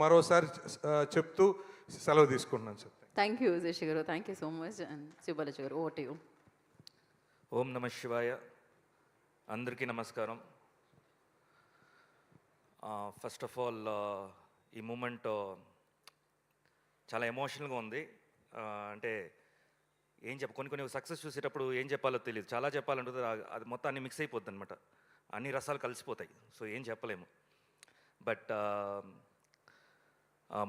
మరోసారి చెప్తూ సెలవు తీసుకుంటున్నాను సార్. థ్యాంక్ యూ శశి గారు, thank you so much. And Sivabalaji గారు, ఓ టు యూ. ఓం నమ శివాయ. అందరికీ నమస్కారం. ఫస్ట్ ఆఫ్ ఆల్ ఈ మూమెంట్ చాలా ఎమోషనల్గా ఉంది. అంటే కొన్ని సక్సెస్ చూసేటప్పుడు ఏం చెప్పాలో తెలియదు. చాలా చెప్పాలంటే అది మొత్తం అన్ని మిక్స్ అయిపోద్ది అనమాట. అన్ని రసాలు కలిసిపోతాయి. సో ఏం చెప్పలేము. బట్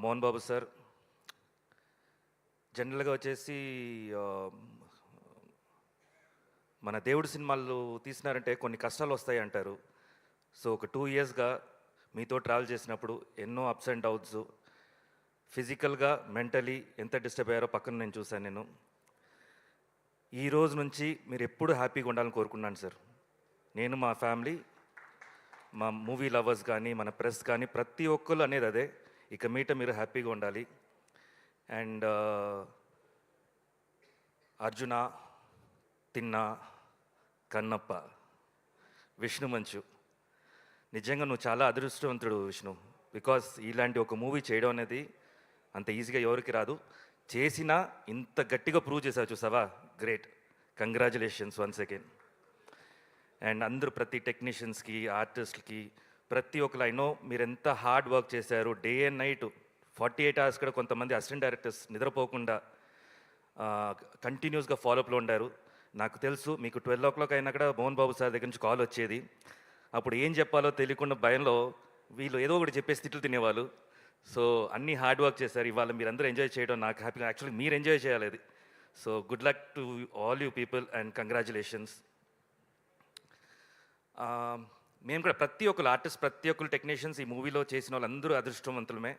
మోహన్ బాబు సార్ జనరల్గా వచ్చేసి మన దేవుడి సినిమాలు తీసినారంటే కొన్ని కష్టాలు వస్తాయి అంటారు. సో ఒక 2 yearsగా మీతో ట్రావెల్ చేసినప్పుడు ఎన్నో అప్స్ అండ్ డౌన్స్, ఫిజికల్గా మెంటలీ ఎంత డిస్టర్బ్ అయ్యారో పక్కన నేను చూశాను. ఈ రోజు నుంచి మీరు ఎప్పుడు హ్యాపీగా ఉండాలని కోరుకున్నాను సార్. నేను, మా ఫ్యామిలీ, మా మూవీ లవర్స్ కానీ, మన ప్రెస్ కానీ, ప్రతి ఒక్కరు అనేది అదే. ఇక మీట మీరు హ్యాపీగా ఉండాలి. అండ్ అర్జున, తిన్న, కన్నప్ప, విష్ణు మంచు, నిజంగా నువ్వు చాలా అదృష్టవంతుడు విష్ణు. బికాస్ ఇలాంటి ఒక మూవీ చేయడం అనేది అంత ఈజీగా ఎవరికి రాదు. చేసినా ఇంత గట్టిగా ప్రూవ్ చేసావు చూసావా, great. Congratulations once again. And అందరూ ప్రతి టెక్నీషియన్స్కి, ఆర్టిస్ట్కి, ప్రతి ఒక్కరు ఐ నో మీరు ఎంత హార్డ్ వర్క్ చేశారు. డే అండ్ నైట్ 48 hours కూడా కొంతమంది అసిస్టెంట్ డైరెక్టర్స్ నిద్రపోకుండా కంటిన్యూస్గా ఫాలోఅప్లో ఉండారు. నాకు తెలుసు మీకు 12 o'clock అయినా కూడా మోహన్ బాబు సార్ దగ్గర నుంచి కాల్ వచ్చేది. అప్పుడు ఏం చెప్పాలో తెలియకుండా భయంలో వీళ్ళు ఏదో ఒకటి చెప్పేసి తిట్లు తినేవాళ్ళు. సో అన్నీ హార్డ్ వర్క్ చేశారు. ఇవాళ మీరు అందరూ ఎంజాయ్ చేయడం నాకు హ్యాపీగా. యాక్చువల్లీ మీరు ఎంజాయ్ చేయాలి అది. So good luck to all you people and congratulations. మేము కూడా ప్రతి ఒక్కరు ఆర్టిస్ట్, ప్రతి ఒక్కరు టెక్నీషియన్స్ ఈ మూవీలో చేసిన వాళ్ళందరూ అదృష్టవంతులమే.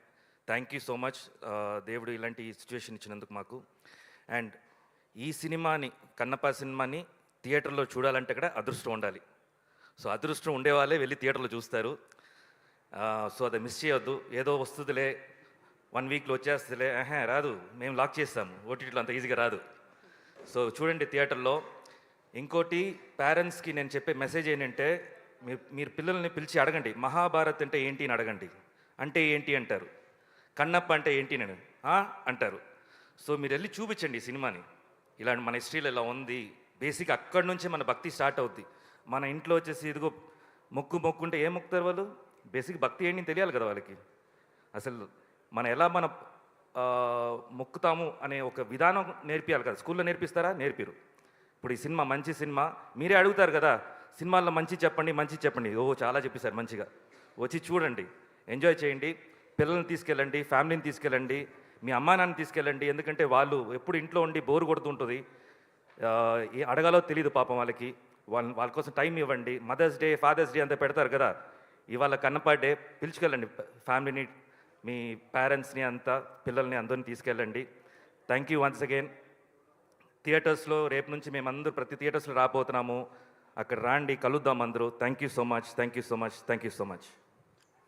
Thank you so much. దేవుడు ఇలాంటి సిచ్యువేషన్ ఇచ్చినందుకు మాకు. అండ్ ఈ సినిమాని, కన్నప్ప సినిమాని థియేటర్లో చూడాలంటే కూడా అదృష్టం ఉండాలి. సో అదృష్టం ఉండేవాళ్ళే వెళ్ళి థియేటర్లో చూస్తారు. సో అది మిస్ చేయొద్దు. ఏదో వస్తుందిలే, 1 weekలో వచ్చేస్తుందిలే, రాదు, మేము లాక్ చేస్తాము, ఓటీటీలో అంత ఈజీగా రాదు. సో చూడండి థియేటర్లో. ఇంకోటి పేరెంట్స్కి నేను చెప్పే మెసేజ్ ఏంటంటే, మీరు పిల్లల్ని పిలిచి అడగండి, మహాభారత్ అంటే ఏంటి అని అడగండి. అంటే ఏంటి అంటారు, కన్నప్ప అంటే ఏంటి నేను అంటారు. సో మీరు వెళ్ళి చూపించండి ఈ సినిమాని. ఇలాంటి మన హిస్టరీలో ఇలా ఉంది. బేసిక్ అక్కడి నుంచే మన భక్తి స్టార్ట్ అవుద్ది. మన ఇంట్లో వచ్చేసి ఇదిగో మొక్కుంటే ఏం మొక్కుతారు వాళ్ళు? బేసిక్ భక్తి ఏంటి తెలియాలి కదా వాళ్ళకి. అసలు ఎలా మొక్కుతాము అనే ఒక విధానం నేర్పియాలి కదా. స్కూల్లో నేర్పిస్తారా? నేర్పిరు. ఇప్పుడు ఈ సినిమా మంచి సినిమా, మీరే అడుగుతారు కదా, సినిమాల్లో మంచి చెప్పండి. చాలా చెప్పేశారు మంచిగా. వచ్చి చూడండి, ఎంజాయ్ చేయండి. పిల్లల్ని తీసుకెళ్ళండి, ఫ్యామిలీని తీసుకెళ్ళండి, మీ అమ్మా నాన్న తీసుకెళ్ళండి. ఎందుకంటే వాళ్ళు ఎప్పుడు ఇంట్లో ఉండి బోరు కొడుతుంటుంది. అడగాలో తెలియదు పాపం వాళ్ళకి. వాళ్ళ కోసం టైం ఇవ్వండి. మదర్స్ డే, ఫాదర్స్ డే అంతా పెడతారు కదా. ఇవాళ కన్నప్ప డే, పిలుచుకెళ్ళండి ఫ్యామిలీని, మీ పేరెంట్స్ని అంతా, పిల్లల్ని అందరిని తీసుకెళ్ళండి. Thank you once again. థియేటర్స్లో రేపు నుంచి మేమందరూ ప్రతి థియేటర్స్లో రాబోతున్నాము. అక్కడ రాండి, కలుద్దాం అందరూ. Thank you so much. Thank you so much.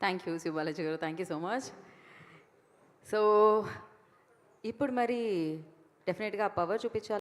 Thank you Sivabalaji గారు, thank you so much. So ఇప్పుడు మరి డెఫినెట్గా పవర్ చూపించాలి.